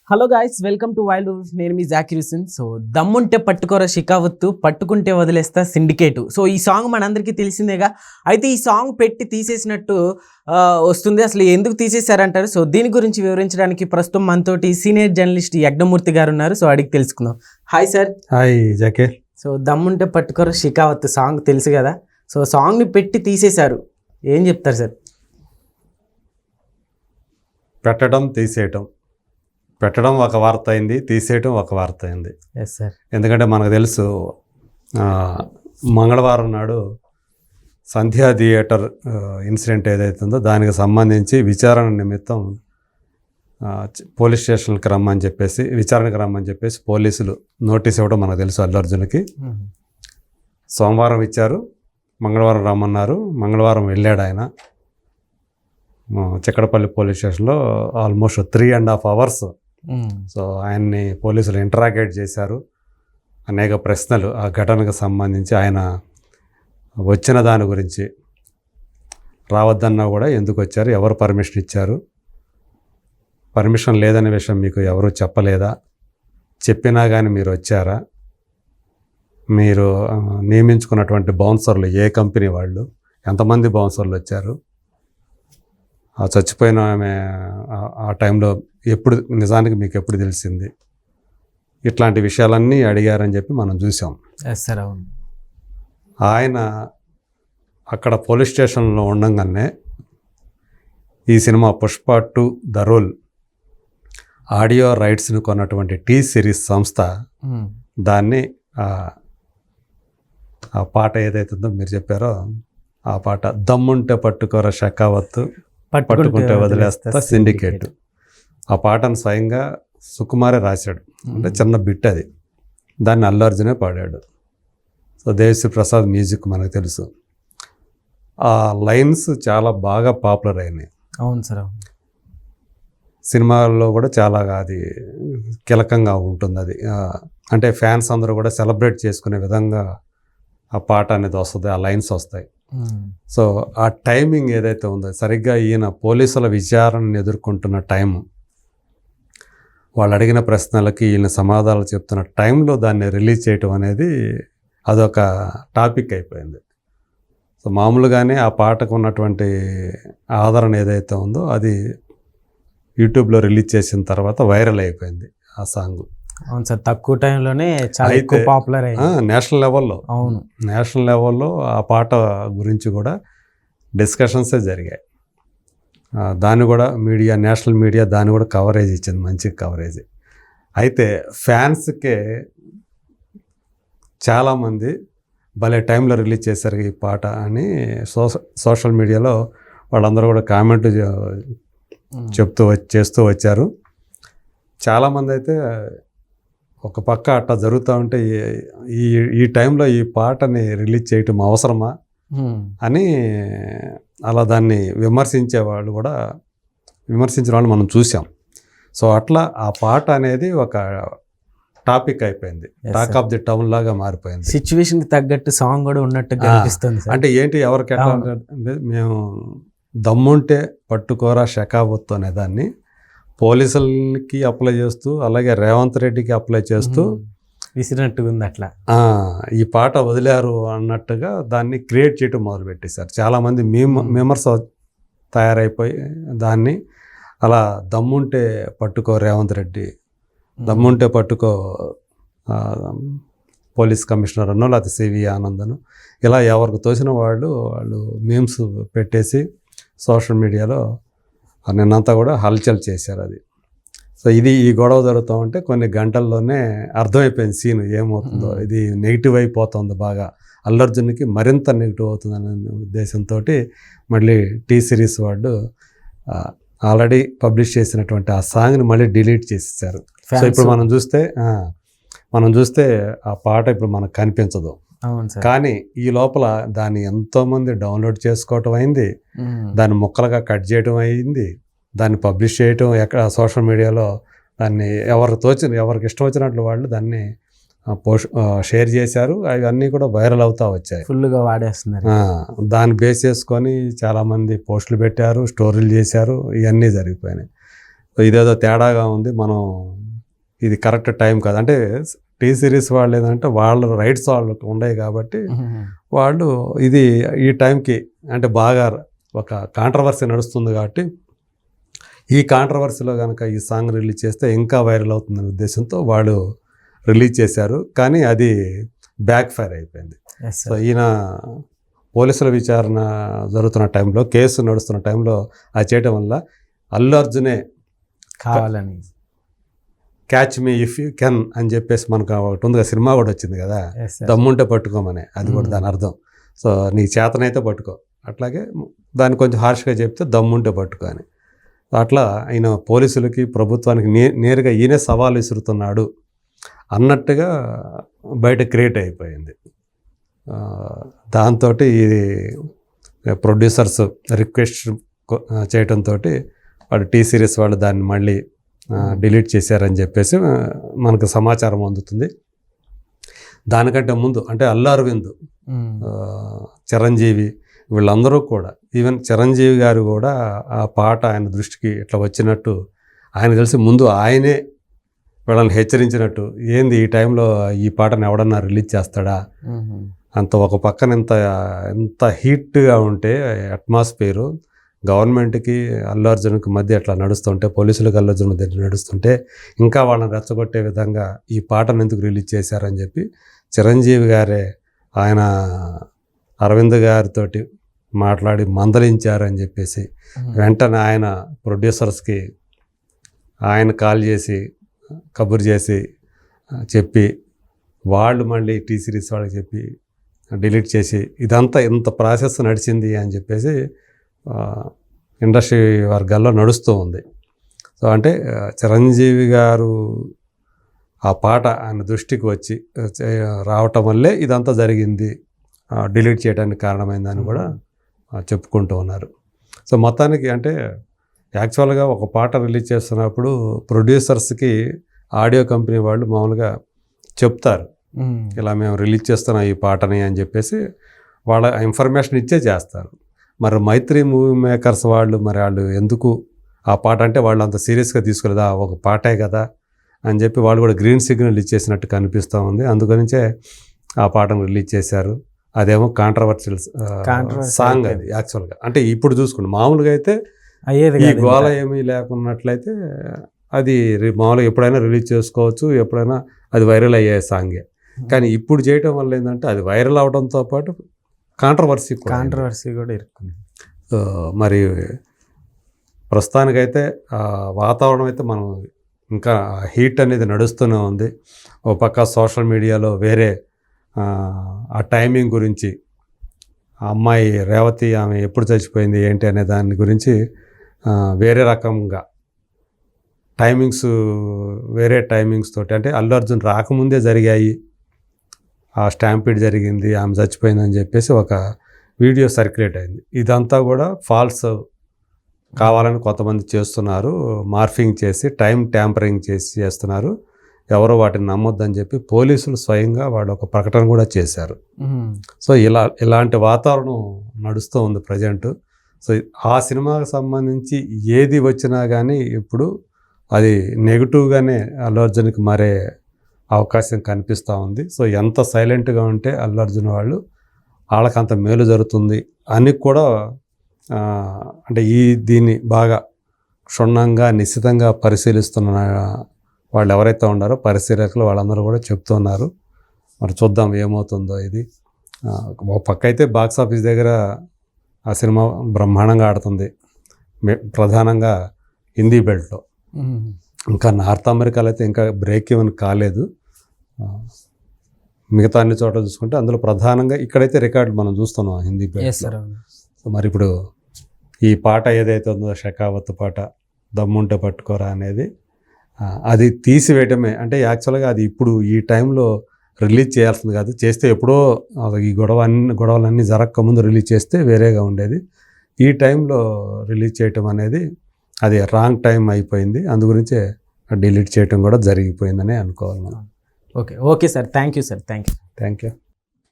Hello guys, welcome to wild wolf. నేను మీ Zakir Hussain. So దమ్ముంటే పట్టుకోరా షికావత్తు, పట్టుకుంటే వదిలేస్తా సిండికేటు. సో ఈ సాంగ్ మనందరికీ తెలిసిందేగా. అయితే ఈ సాంగ్ పెట్టి తీసేసినట్టు వస్తుంది. అసలు ఎందుకు తీసేశారంటారు. సో దీని గురించి వివరించడానికి ప్రస్తుతం మనతోటి సీనియర్ జర్నలిస్ట్ యజ్ఞమూర్తి గారు ఉన్నారు. సో అడిగి తెలుసుకుందాం. Hi sir. Hi Zakir. So దమ్ముంటే పట్టుకోరా షికావత్తు సాంగ్ తెలుసు కదా. సో సాంగ్ని పెట్టి తీసేశారు, ఏం చెప్తారు సార్? పెట్టడం తీసేయటం, పెట్టడం ఒక వార్త అయింది, తీసేయటం ఒక వార్త అయింది. Yes sir. ఎందుకంటే మనకు తెలుసు మంగళవారం నాడు సంధ్యా థియేటర్ ఇన్సిడెంట్ ఏదైతుందో దానికి సంబంధించి విచారణ నిమిత్తం పోలీస్ స్టేషన్కి రమ్మని చెప్పేసి, విచారణకు రమ్మని చెప్పేసి పోలీసులు నోటీస్ ఇవ్వడం మనకు తెలుసు. అల్లు అర్జున్కి సోమవారం ఇచ్చారు, మంగళవారం రమ్మన్నారు. మంగళవారం వెళ్ళాడు ఆయన చిక్కడపల్లి పోలీస్ స్టేషన్లో ఆల్మోస్ట్ 3.5 hours. సో ఆయన్ని పోలీసులు ఇంటరాగేట్ చేశారు. అనేక ప్రశ్నలు ఆ ఘటనకు సంబంధించి, ఆయన వచ్చిన దాని గురించి, రావద్దన్నా కూడా ఎందుకు వచ్చారు, ఎవరు పర్మిషన్ ఇచ్చారు, పర్మిషన్ లేదనే విషయం మీకు ఎవరు చెప్పలేదా, చెప్పినా కానీ మీరు వచ్చారా, మీరు నియమించుకున్నటువంటి బౌన్సర్లు ఏ కంపెనీ వాళ్ళు, ఎంతమంది బౌన్సర్లు వచ్చారు, ఆ చచ్చిపోయిన ఆమె ఆ టైంలో ఎప్పుడు నిజానికి మీకు ఎప్పుడు తెలిసింది, ఇట్లాంటి విషయాలన్నీ అడిగారని చెప్పి మనం చూసాం. ఆయన అక్కడ పోలీస్ స్టేషన్లో ఉండగానే ఈ cinema Pushpa 2 the rule audio రైట్స్ని కొన్నటువంటి టీ సిరీస్ సంస్థ దాన్ని ఆ పాట ఏదైతుందో మీరు చెప్పారో ఆ పాట, దమ్ముంటే పట్టుకోర షకావత్తు, పట్టుకుంటే వదిలేస్తా సిండికేట్, ఆ పాటను స్వయంగా సుకుమారే రాశాడు. అంటే చిన్న బిట్ అది, దాన్ని అల్లు అర్జునే పాడాడు. సో దేవిశ్రీ ప్రసాద్ మ్యూజిక్ మనకు తెలుసు. ఆ లైన్స్ చాలా బాగా పాపులర్ అయినాయి. అవును సార్. సినిమాల్లో కూడా చాలా అది కీలకంగా ఉంటుంది. అది అంటే ఫ్యాన్స్ అందరూ కూడా సెలబ్రేట్ చేసుకునే విధంగా ఆ పాట అనేది వస్తుంది, ఆ లైన్స్ వస్తాయి. సో ఆ టైమింగ్ ఏదైతే ఉందో, సరిగ్గా ఈయన పోలీసుల విచారణను ఎదుర్కొంటున్న టైము, వాళ్ళు అడిగిన ప్రశ్నలకి ఈయన సమాధానాలు చెప్తున్న టైంలో దాన్ని రిలీజ్ చేయటం అనేది అదొక టాపిక్ అయిపోయింది. సో మామూలుగానే ఆ పాటకు ఉన్నటువంటి ఆదరణ ఏదైతే ఉందో అది యూట్యూబ్లో రిలీజ్ చేసిన తర్వాత వైరల్ అయిపోయింది ఆ సాంగ్. అవును సార్, తక్కువ టైంలోనే చాలా ఎక్కువ పాపులర్ అయింది నేషనల్ లెవెల్లో. అవును, నేషనల్ లెవెల్లో ఆ పాట గురించి కూడా డిస్కషన్సే జరిగాయి. దాన్ని కూడా మీడియా, నేషనల్ మీడియా దాన్ని కూడా కవరేజ్ ఇచ్చింది, మంచి కవరేజ్. అయితే ఫ్యాన్స్కే చాలామంది భలే టైంలో రిలీజ్ చేశారు ఈ పాట అని సోషల్ మీడియాలో వాళ్ళందరూ కూడా కామెంట్ చేస్తూ వచ్చారు. చాలామంది అయితే ఒక పక్క అట్లా జరుగుతూ ఉంటే ఈ టైంలో ఈ పాటని రిలీజ్ చేయటం అవసరమా అని అలా దాన్ని విమర్శించిన వాళ్ళు మనం చూసాం. సో అట్లా ఆ పాట అనేది ఒక టాపిక్ అయిపోయింది, టాక్ ఆఫ్ ది టౌన్ లాగా మారిపోయింది. సిచ్యువేషన్కి తగ్గట్టు సాంగ్ కూడా ఉన్నట్టు కనిపిస్తుంది. అంటే ఏంటి, ఎవరికి ఎట్లా అంటే, మేము దమ్ముంటే పట్టుకోరా షకావత్తు అనే దాన్ని పోలీసులకి అప్లై చేస్తూ, అలాగే రేవంత్ రెడ్డికి అప్లై చేస్తూ విసిరినట్టుగా ఉంది. అట్లా ఈ పాట వదిలారు అన్నట్టుగా దాన్ని క్రియేట్ చేయటం మొదలుపెట్టేశారు. చాలామంది విమర్శ తయారైపోయి దాన్ని అలా దమ్ముంటే పట్టుకో రేవంత్ రెడ్డి, దమ్ముంటే పట్టుకో పోలీస్ కమిషనర్ అన్నో, లేకపోతే సివి ఆనందను, ఇలా ఎవరికి తోచిన వాళ్ళు మీమ్స్ పెట్టేసి సోషల్ మీడియాలో నిన్నంతా కూడా హల్చల్ చేశారు అది. సో ఈ గొడవ జరుగుతూ ఉంటే కొన్ని గంటల్లోనే అర్థమైపోయింది సీన్ ఏమవుతుందో. ఇది నెగిటివ్ అయిపోతుంది బాగా, అల్లు అర్జున్కి మరింత నెగిటివ్ అవుతుందనే ఉద్దేశంతో మళ్ళీ టీ సిరీస్ వాళ్ళు ఆల్రెడీ పబ్లిష్ చేసినటువంటి ఆ సాంగ్ని మళ్ళీ డిలీట్ చేసేసారు. సో ఇప్పుడు మనం చూస్తే ఆ పాట ఇప్పుడు మనకు కనిపించదు. కానీ ఈ లోపల దాన్ని ఎంతోమంది డౌన్లోడ్ చేసుకోవటం అయింది, దాన్ని ముక్కలుగా కట్ చేయడం అయింది, దాన్ని పబ్లిష్ చేయటం ఎక్కడ సోషల్ మీడియాలో దాన్ని ఎవరికి ఇష్టం వచ్చినట్లు వాళ్ళు దాన్ని షేర్ చేశారు. అవన్నీ కూడా వైరల్ అవుతూ వచ్చాయి, ఫుల్గా వాడేస్తున్నారు. దాన్ని బేస్ చేసుకొని చాలామంది పోస్టులు పెట్టారు, స్టోరీలు చేశారు, ఇవన్నీ జరిగిపోయినాయి. ఇదేదో తేడాగా ఉంది, మనం ఇది కరెక్ట్ టైం కాదు. అంటే టీ సిరీస్ వాళ్ళు ఏంటంటే వాళ్ళ రైట్స్ వాళ్ళకి ఉన్నాయి కాబట్టి వాళ్ళు ఇది ఈ టైంకి అంటే బాగా ఒక కాంట్రవర్సీ నడుస్తుంది కాబట్టి ఈ కాంట్రవర్సీలో కనుక ఈ సాంగ్ రిలీజ్ చేస్తే ఇంకా వైరల్ అవుతుందనే ఉద్దేశంతో వాళ్ళు రిలీజ్ చేశారు. కానీ అది బ్యాక్ ఫైర్ అయిపోయింది. సో ఈయన పోలీసుల విచారణ జరుగుతున్న టైంలో, కేసు నడుస్తున్న టైంలో అది చేయటం వల్ల అల్లు అర్జునే కావాలని catch me if you can అని చెప్పేసి మనకు ఒకటి ఉంది కదా, సినిమా కూడా వచ్చింది కదా, దమ్ముంటే పట్టుకోమని, అది కూడా దాని అర్థం. సో నీ చేతనైతే పట్టుకో, అట్లాగే దాన్ని కొంచెం హార్ష్గా చెప్తే దమ్ముంటే పట్టుకో అని. అట్లా ఆయన పోలీసులకి ప్రభుత్వానికి నేరుగా ఈయనే సవాల్ విసురుతున్నాడు అన్నట్టుగా బయట క్రియేట్ అయిపోయింది. దాంతో ఇది ప్రొడ్యూసర్స్ రిక్వెస్ట్ చేయడంతో వాడు టీ సిరీస్ వాళ్ళు దాన్ని మళ్ళీ డిలీట్ చేశారని చెప్పేసి మనకు సమాచారం అందుతుంది. దానికంటే ముందు అంటే అల్లు అరవింద్, చిరంజీవి వీళ్ళందరూ కూడా, ఈవెన్ చిరంజీవి గారు కూడా ఆ పాట ఆయన దృష్టికి ఇట్లా వచ్చినట్టు ఆయన తెలిసి ముందు ఆయనే వీళ్ళని హెచ్చరించినట్టు, ఏంది ఈ టైంలో ఈ పాటను ఎవడన్నా రిలీజ్ చేస్తాడా అంత ఒక పక్కన ఎంత హీట్గా ఉంటే అట్మాస్ఫియరు, గవర్నమెంట్కి అల్లు అర్జున్కి మధ్య అట్లా నడుస్తుంటే, పోలీసులకు అల్లు అర్జున్ మధ్య నడుస్తుంటే ఇంకా వాళ్ళని రెచ్చగొట్టే విధంగా ఈ పాటను ఎందుకు రిలీజ్ చేశారని చెప్పి చిరంజీవి గారే ఆయన అరవింద్ గారితో మాట్లాడి మందలించారని చెప్పేసి వెంటనే ఆయన ప్రొడ్యూసర్స్కి ఆయన కాల్ చేసి కబురు చేసి చెప్పి వాళ్ళు మళ్ళీ టీ సిరీస్ వాళ్ళకి చెప్పి డిలీట్ చేసి ఇదంతా ఇంత ప్రాసెస్ నడిచింది అని చెప్పేసి ఇండస్ట్రీ వర్గాల్లో నడుస్తూ ఉంది. సో అంటే చిరంజీవి గారు ఆ పాట ఆయన దృష్టికి వచ్చి రావటం వల్లే ఇదంతా జరిగింది, డిలీట్ చేయడానికి కారణమైందని కూడా చెప్పుకుంటూ ఉన్నారు. సో మొత్తానికి అంటే యాక్చువల్గా ఒక పాట రిలీజ్ చేస్తున్నప్పుడు ప్రొడ్యూసర్స్కి ఆడియో కంపెనీ వాళ్ళు మామూలుగా చెప్తారు, ఇలా మేము రిలీజ్ చేస్తున్నాం ఈ పాటని అని చెప్పేసి వాళ్ళ ఇన్ఫర్మేషన్ ఇచ్చే చేస్తారు. మరి మైత్రి మూవీ మేకర్స్ వాళ్ళు ఎందుకు ఆ పాట అంటే వాళ్ళు అంత సీరియస్గా తీసుకోలేదా, ఒక పాటే కదా అని చెప్పి వాళ్ళు కూడా గ్రీన్ సిగ్నల్ ఇచ్చేసినట్టు కనిపిస్తూ ఉంది. అందుగురించే ఆ పాటను రిలీజ్ చేశారు. అదేమో కాంట్రవర్షియల్ సాంగ్ అది యాక్చువల్గా. అంటే ఇప్పుడు చూసుకోండి, మామూలుగా అయితే ఈ గోళ ఏమీ లేకున్నట్లయితే అది మామూలుగా ఎప్పుడైనా రిలీజ్ చేసుకోవచ్చు, ఎప్పుడైనా అది వైరల్ అయ్యే సాంగే. కానీ ఇప్పుడు చేయటం వల్ల ఏంటంటే అది వైరల్ అవడంతో పాటు కాంట్రవర్సీ కూడా ఇరుక్కుంది. మరి ప్రస్తుతానికైతే వాతావరణం అయితే మనం ఇంకా హీట్ అనేది నడుస్తూనే ఉంది. ఓ పక్క సోషల్ మీడియాలో వేరే ఆ టైమింగ్ గురించి, ఆ అమ్మాయి రేవతి ఆమె ఎప్పుడు చచ్చిపోయింది ఏంటి అనే దాని గురించి వేరే రకంగా వేరే టైమింగ్స్ తోటి, అంటే అల్లు అర్జున్ రాకముందే జరిగాయి, ఆ స్టాంపీడ్ జరిగింది, ఆమె చచ్చిపోయిందని చెప్పేసి ఒక వీడియో సర్క్యులేట్ అయింది. ఇదంతా కూడా ఫాల్స్ కావాలని కొంతమంది చేస్తున్నారు, మార్ఫింగ్ చేసి టైం ట్యాంపరింగ్ చేస్తున్నారు, ఎవరో వాటిని నమ్మొద్దని చెప్పి పోలీసులు స్వయంగా వాళ్ళు ఒక ప్రకటన కూడా చేశారు. సో ఇలాంటి వాతావరణం నడుస్తూ ఉంది ప్రజెంట్. సో ఆ సినిమాకి సంబంధించి ఏది వచ్చినా కానీ ఇప్పుడు అది నెగిటివ్గానే అల్లు అర్జున్కి మారే అవకాశం కనిపిస్తూ ఉంది. సో ఎంత సైలెంట్గా ఉంటే అల్లు అర్జున్ వాళ్ళకంత మేలు జరుగుతుంది అని కూడా అంటే దీన్ని బాగా క్షుణ్ణంగా నిశ్చితంగా పరిశీలిస్తున్న వాళ్ళు ఎవరైతే ఉన్నారో పరిశీలకులు వాళ్ళందరూ కూడా చెప్తున్నారు. మరి చూద్దాం ఏమవుతుందో ఇది. ఒక పక్క అయితే బాక్స్ ఆఫీస్ దగ్గర ఆ సినిమా బ్రహ్మాండంగా ఆడుతుంది, ప్రధానంగా హిందీ బెల్ట్లో. ఇంకా నార్త్ అమెరికాలో అయితే ఇంకా బ్రేక్ ఈవెన్ కాలేదు. మిగతా అన్ని చోట్ల చూసుకుంటే అందులో ప్రధానంగా ఇక్కడైతే రికార్డులు మనం చూస్తున్నాం హిందీ బెల్ట్లో. సో మరి ఇప్పుడు ఈ పాట ఏదైతే ఉందో షెకావత్ పాట, దమ్ముంటే పట్టుకోరా అనేది, అది తీసివేయటమే. అంటే యాక్చువల్గా అది ఇప్పుడు ఈ టైంలో రిలీజ్ చేయాల్సింది కాదు, చేస్తే ఎప్పుడో ఈ గొడవలన్నీ జరగకముందు రిలీజ్ చేస్తే వేరేగా ఉండేది. ఈ టైంలో రిలీజ్ చేయటం అనేది అది రాంగ్ టైం అయిపోయింది, అందుగురించే డిలీట్ చేయటం కూడా జరిగిపోయిందని అనుకోవాలి మనం. Okay sir, thank you sir. Thank you.